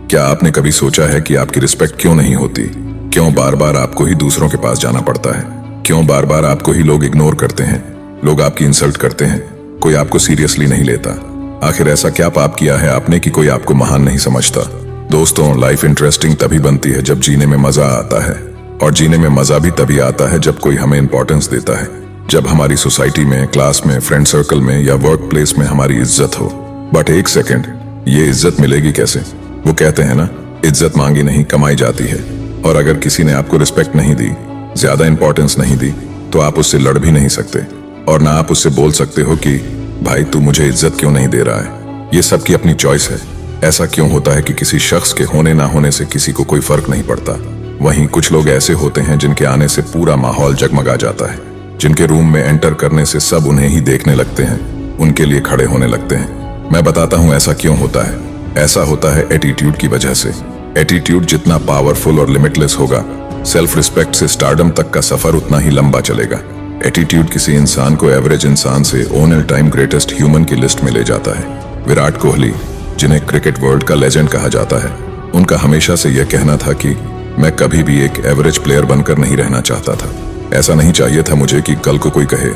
क्या आपने कभी सोचा है कि आपकी रिस्पेक्ट क्यों नहीं होती? क्यों बार बार आपको ही दूसरों के पास जाना पड़ता है? क्यों बार बार आपको ही लोग इग्नोर करते हैं? लोग आपकी इंसल्ट करते हैं, कोई आपको सीरियसली नहीं लेता। आखिर ऐसा क्या पाप किया है आपने कि कोई आपको महान नहीं समझता? दोस्तों, लाइफ इंटरेस्टिंग तभी बनती है जब जीने में मजा आता है, और जीने में मजा भी तभी आता है जब कोई हमें इंपॉर्टेंस देता है। जब हमारी सोसाइटी में, क्लास में, फ्रेंड सर्कल में या वर्क प्लेस में हमारी इज्जत हो। बट एक सेकेंड, ये इज्जत मिलेगी कैसे? वो कहते हैं ना, इज्जत मांगी नहीं कमाई जाती है। और अगर किसी ने आपको रिस्पेक्ट नहीं दी, ज्यादा इंपॉर्टेंस नहीं दी, तो आप उससे लड़ भी नहीं सकते, और ना आप उससे बोल सकते हो कि भाई तू मुझे इज्जत क्यों नहीं दे रहा है। ये सबकी अपनी चॉइस है। ऐसा क्यों होता है कि किसी शख्स के होने ना होने से किसी को कोई फर्क नहीं पड़ता? वहीं कुछ लोग ऐसे होते हैं जिनके आने से पूरा माहौल जगमगा जाता है, जिनके रूम में एंटर करने से सब उन्हें ही देखने लगते हैं, उनके लिए खड़े होने लगते हैं। मैं बताता हूं ऐसा क्यों होता है। ऐसा होता है एटीट्यूड की वजह से। एटीट्यूड जितना पावरफुल और लिमिटलेस होगा, सेल्फ रिस्पेक्ट से स्टारडम तक का सफर उतना ही लंबा चलेगा। एटीट्यूड किसी इंसान को एवरेज इंसान से on all time greatest human की लिस्ट में ले जाता है। विराट कोहली, जिन्हें क्रिकेट वर्ल्ड का लेजेंड कहा जाता है, उनका हमेशा से यह कहना था कि मैं कभी भी एक एवरेज प्लेयर बनकर नहीं रहना चाहता था। ऐसा नहीं चाहिए था मुझे कि कल को कोई कहे,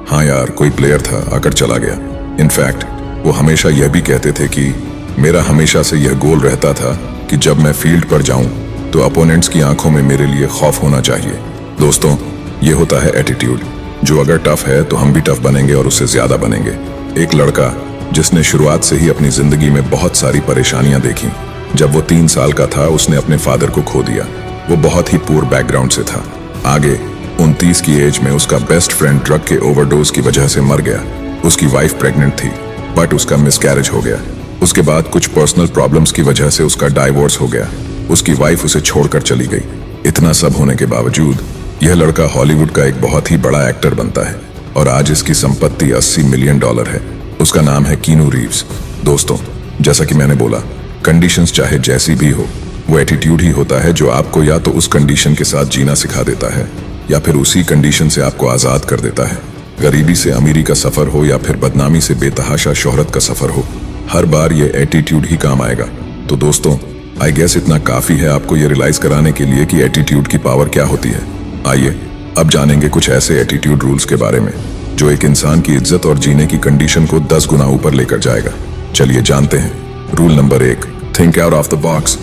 हाँ यार कोई प्लेयर था आकर चला गया। इनफैक्ट वो हमेशा यह भी कहते थे कि मेरा हमेशा से यह गोल रहता था कि जब मैं फील्ड पर जाऊं तो अपोनेंट्स की आंखों में मेरे लिए खौफ होना चाहिए। दोस्तों, ये होता है एटीट्यूड, जो अगर टफ है तो हम भी टफ बनेंगे और उससे ज्यादा बनेंगे। एक लड़का जिसने शुरुआत से ही अपनी जिंदगी में बहुत सारी परेशानियां देखी। जब वो 3 साल का था उसने अपने फादर को खो दिया। वो बहुत ही पुअर बैकग्राउंड से था। आगे 29 की एज में उसका बेस्ट फ्रेंड ड्रग के ओवरडोज की वजह से मर गया। उसकी वाइफ प्रेग्नेंट थी, बट उसका मिसकैरेज हो गया। उसके बाद कुछ पर्सनल प्रॉब्लम्स की वजह से उसका डाइवोर्स हो गया। उसकी वाइफ उसे छोड़कर चली गई। इतना सब होने के बावजूद यह लड़का हॉलीवुड का एक बहुत ही बड़ा एक्टर बनता है, और आज इसकी संपत्ति $80 मिलियन है। उसका नाम है कीनू रीव्स। दोस्तों, जैसा कि मैंने बोला, कंडीशंस चाहे जैसी भी हो, वो एटीट्यूड ही होता है जो आपको या तो उस कंडीशन के साथ जीना सिखा देता है, या फिर उसी कंडीशन से आपको आजाद कर देता है। गरीबी से अमीरी का सफर हो या फिर बदनामी से बेतहाशा शोहरत का सफर हो, हर बार ये एटीट्यूड ही काम आएगा। तो दोस्तों, आई गेस इतना काफी है आपको ये रियलाइज कराने के लिए कि एटीट्यूड की पावर क्या होती है। आइए अब जानेंगे कुछ ऐसे एटीट्यूड रूल्स के बारे में जो एक इंसान की इज्जत और जीने की कंडीशन को 10 गुना ऊपर लेकर जाएगा। चलिए जानते हैं। Rule number 1, think out of the box.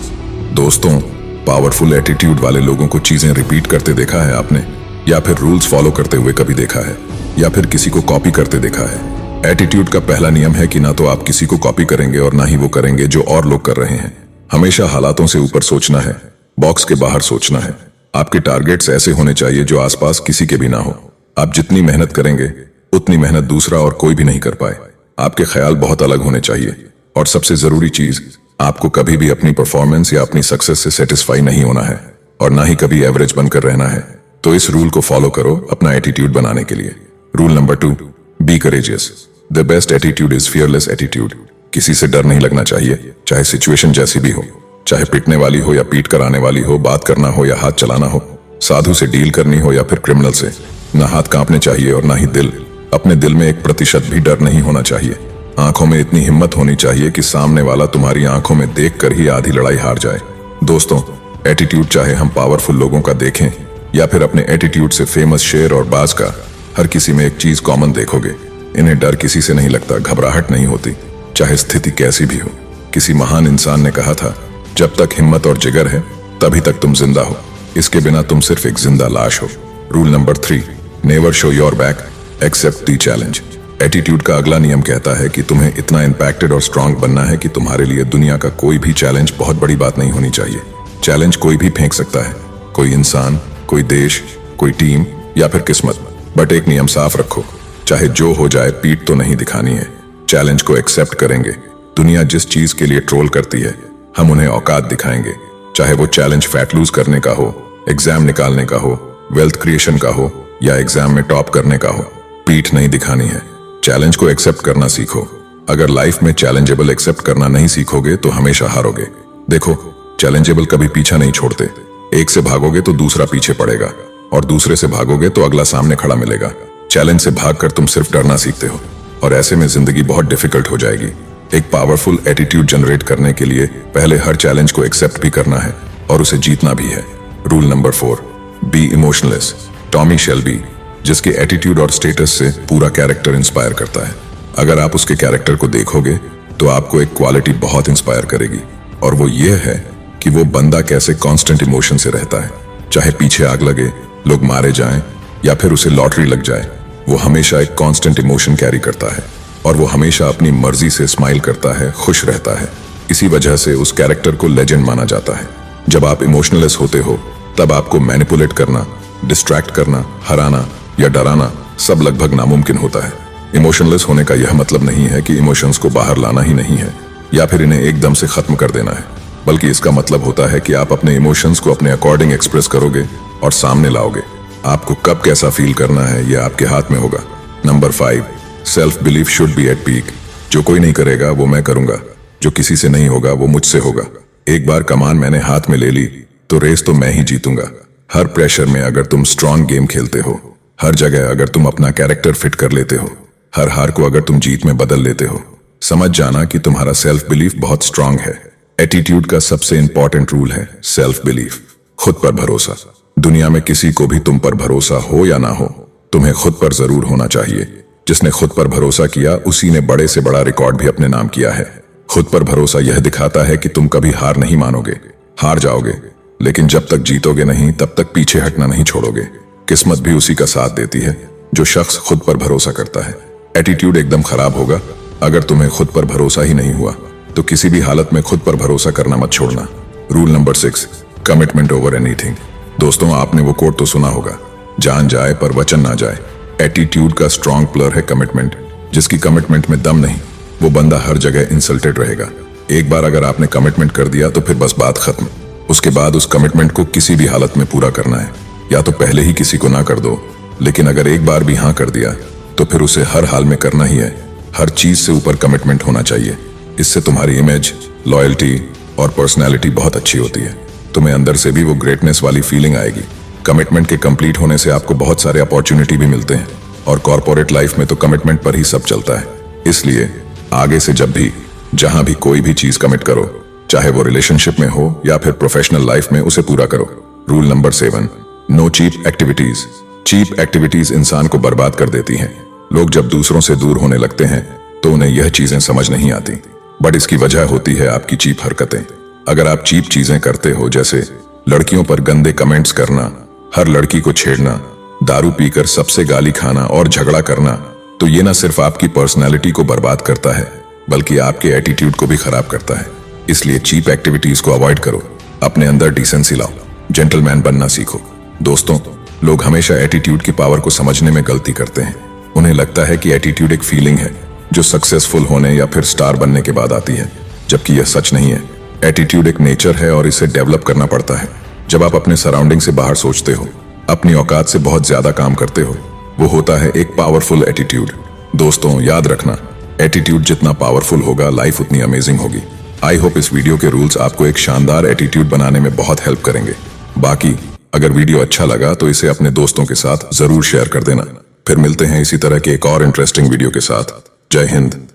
दोस्तों, पावरफुल एटीट्यूड वाले लोगों को चीजें रिपीट करते देखा है आपने, या फिर रूल्स फॉलो करते हुए कभी देखा है, या फिर किसी को कॉपी करते देखा है? एटीट्यूड का पहला नियम है कि ना तो आप किसी को कॉपी करेंगे और ना ही वो करेंगे जो और लोग कर रहे हैं। हमेशा हालातों से ऊपर सोचना है, बॉक्स के बाहर सोचना है। आपके टारगेट्स ऐसे होने चाहिए जो आसपास किसी के भी ना हो। आप जितनी मेहनत करेंगे उतनी मेहनत दूसरा और कोई भी नहीं कर पाए। आपके ख्याल बहुत अलग होने चाहिए, और सबसे जरूरी चीज, आपको कभी भी अपनी परफॉर्मेंस या अपनी सक्सेस से सेटिस्फाई नहीं होना है, और ना ही कभी एवरेज बनकर रहना है। तो इस रूल को फॉलो करो अपना एटीट्यूड बनाने के लिए। Rule number 2, be courageous. The best attitude is fearless attitude. किसी से डर नहीं लगना चाहिए, चाहे सिचुएशन जैसी भी हो, चाहे पिटने वाली हो या पीट कर आने वाली हो, बात करना हो या हाथ चलाना हो, साधु से डील करनी हो या फिर क्रिमिनल से। ना हाथ कांपने चाहिए और ना ही दिल। अपने दिल में 1% भी डर नहीं होना चाहिए। आंखों में इतनी हिम्मत होनी चाहिए कि सामने वाला तुम्हारी आंखों में देखकर ही आधी लड़ाई हार जाए। दोस्तों, एटीट्यूड चाहे हम पावरफुल लोगों का देखें या फिर अपने एटीट्यूड से फेमस शेर और बाज का, हर किसी में एक चीज कॉमन देखोगे। इन्हें डर किसी से नहीं लगता, घबराहट नहीं होती, चाहे स्थिति कैसी भी हो। किसी महान इंसान ने कहा था, जब तक हिम्मत और जिगर है तभी तक तुम जिंदा हो, इसके बिना तुम सिर्फ एक जिंदा लाश हो। Rule number 3, never show your back accept the challenge. Attitude का अगला नियम कहता है कि तुम्हें इतना इंपैक्टेड और स्ट्रांग बनना है कि तुम्हारे लिए दुनिया का कोई भी चैलेंज बहुत बड़ी बात नहीं होनी चाहिए। चैलेंज कोई भी फेंक सकता है, कोई इंसान, कोई देश, कोई टीम या फिर किस्मत। बट एक नियम साफ रखो, चाहे जो हो जाए पीठ तो नहीं दिखानी है। चैलेंज को एक्सेप्ट करेंगे। दुनिया जिस चीज के लिए ट्रोल करती है, हम उन्हें औकात दिखाएंगे। चाहे वो चैलेंज फैट लूज करने का हो, एग्जाम निकालने का हो, वेल्थ क्रिएशन का हो या एग्जाम में टॉप करने का हो, पीठ नहीं दिखानी है। चैलेंज को एक्सेप्ट करना सीखो। अगर लाइफ में चैलेंजेबल एक्सेप्ट करना नहीं सीखोगे तो हमेशा हारोगे। देखो, चैलेंजेबल कभी पीछा नहीं छोड़ते। एक से भागोगे तो दूसरा पीछे पड़ेगा, और दूसरे से भागोगे तो अगला सामने खड़ा मिलेगा। चैलेंज से भागकर तुम सिर्फ डरना सीखते हो, और ऐसे में जिंदगी बहुत डिफिकल्ट हो जाएगी। एक पावरफुल एटीट्यूड जनरेट करने के लिए पहले हर चैलेंज को एक्सेप्ट भी करना है और उसे जीतना भी है। Rule number 4, be emotionless. Tommy Shelby, जिसके एटीट्यूड और स्टेटस से पूरा कैरेक्टर इंस्पायर करता है। अगर आप उसके कैरेक्टर को देखोगे तो आपको एक क्वालिटी बहुत इंस्पायर करेगी, और वो ये है कि वो बंदा कैसे कांस्टेंट इमोशन से रहता है। चाहे पीछे आग लगे, लोग मारे जाएं या फिर उसे लॉटरी लग जाए, वो हमेशा एक कांस्टेंट इमोशन कैरी करता है और वो हमेशा अपनी मर्जी से स्माइल करता है, खुश रहता है। इसी वजह से उस कैरेक्टर को लेजेंड माना जाता है। जब आप इमोशनलेस होते हो तब आपको मैनिपुलेट करना, डिस्ट्रैक्ट करना, हराना या डराना सब लगभग नामुमकिन होता है। इमोशनलेस होने का यह मतलब नहीं है कि इमोशंस को बाहर लाना ही नहीं है या फिर इन्हें एकदम से खत्म कर देना है, बल्कि इसका मतलब होता है कि आप अपने इमोशंस को अपने अकॉर्डिंग एक्सप्रेस करोगे और सामने लाओगे। आपको कब कैसा फील करना है यह आपके हाथ में होगा। Number 5, self belief should be at peak. जो कोई नहीं करेगा वो मैं करूंगा, जो किसी से नहीं होगा वो मुझसे होगा। एक बार कमान मैंने हाथ में ले ली तो रेस तो मैं ही जीतूंगा। हर प्रेशर में अगर तुम स्ट्रॉन्ग गेम खेलते हो, हर जगह अगर तुम अपना कैरेक्टर फिट कर लेते हो, हर हार को अगर तुम जीत में बदल लेते हो, समझ जाना कि तुम्हारा सेल्फ बिलीफ बहुत स्ट्रांग है। एटीट्यूड का सबसे इंपॉर्टेंट रूल है सेल्फ बिलीफ, खुद पर भरोसा। दुनिया में किसी को भी तुम पर भरोसा हो या ना हो, तुम्हें खुद पर जरूर होना चाहिए। जिसने खुद पर भरोसा किया उसी ने बड़े से बड़ा रिकॉर्ड भी अपने नाम किया है। खुद पर भरोसा यह दिखाता है कि तुम कभी हार नहीं मानोगे। हार जाओगे लेकिन जब तक जीतोगे नहीं तब तक पीछे हटना नहीं छोड़ोगे। किस्मत भी उसी का साथ देती है जो शख्स खुद पर भरोसा करता है। एटीट्यूड एकदम खराब होगा अगर तुम्हें खुद पर भरोसा ही नहीं हुआ, तो किसी भी हालत में खुद पर भरोसा करना मत छोड़ना। Rule number 6, commitment over anything. दोस्तों, आपने वो कोट तो सुना होगा, जान जाए पर वचन ना जाए। एटीट्यूड का स्ट्रॉन्ग पिलर है कमिटमेंट। जिसकी कमिटमेंट में दम नहीं, वो बंदा हर जगह इंसल्टेड रहेगा। एक बार अगर आपने कमिटमेंट कर दिया तो फिर बस बात खत्म। उसके बाद उस कमिटमेंट को किसी भी हालत में पूरा करना है। या तो पहले ही किसी को ना कर दो, लेकिन अगर एक बार भी हाँ कर दिया तो फिर उसे हर हाल में करना ही है। हर चीज से ऊपर कमिटमेंट होना चाहिए। इससे तुम्हारी इमेज, लॉयल्टी और पर्सनैलिटी बहुत अच्छी होती है। तुम्हें अंदर से भी वो ग्रेटनेस वाली फीलिंग आएगी। कमिटमेंट के कंप्लीट होने से आपको बहुत सारे अपॉर्चुनिटी भी मिलते हैं, और कॉर्पोरेट लाइफ में तो कमिटमेंट पर ही सब चलता है। इसलिए आगे से जब भी, जहां भी कोई भी चीज कमिट करो, चाहे वो रिलेशनशिप में हो या फिर प्रोफेशनल लाइफ में, उसे पूरा करो। Rule number 7, no cheap activities. Cheap activities इंसान को बर्बाद कर देती हैं। लोग जब दूसरों से दूर होने लगते हैं तो उन्हें यह चीजें समझ नहीं आती, बट इसकी वजह होती है आपकी चीप हरकतें। अगर आप चीप चीजें करते हो, जैसे लड़कियों पर गंदे कमेंट्स करना, हर लड़की को छेड़ना, दारू पीकर सबसे गाली खाना और झगड़ा करना, तो ये ना सिर्फ आपकी पर्सनैलिटी को बर्बाद करता है बल्कि आपके एटीट्यूड को भी खराब करता है। इसलिए चीप एक्टिविटीज को अवॉइड करो। अपने अंदर डिसेंसी लाओ, जेंटलमैन बनना सीखो। दोस्तों, लोग हमेशा एटीट्यूड की पावर को समझने में गलती करते हैं। उन्हें लगता है कि एटीट्यूड एक फीलिंग है जो सक्सेसफुल होने या फिर स्टार बनने के बाद आती है, जबकि यह सच नहीं है। एटीट्यूड एक नेचर है और इसे डेवलप करना पड़ता है। जब आप अपने सराउंडिंग से बाहर सोचते हो, अपनी औकात से बहुत ज्यादा काम करते हो, वो होता है एक पावरफुल एटीट्यूड। दोस्तों, याद रखना, एटीट्यूड जितना पावरफुल होगा, लाइफ उतनी अमेजिंग होगी। आई होप इस वीडियो के रूल्स आपको एक शानदार एटीट्यूड बनाने में बहुत हेल्प करेंगे। बाकी अगर वीडियो अच्छा लगा तो इसे अपने दोस्तों के साथ जरूर शेयर कर देना। फिर मिलते हैं इसी तरह के एक और इंटरेस्टिंग वीडियो के साथ। जय हिंद।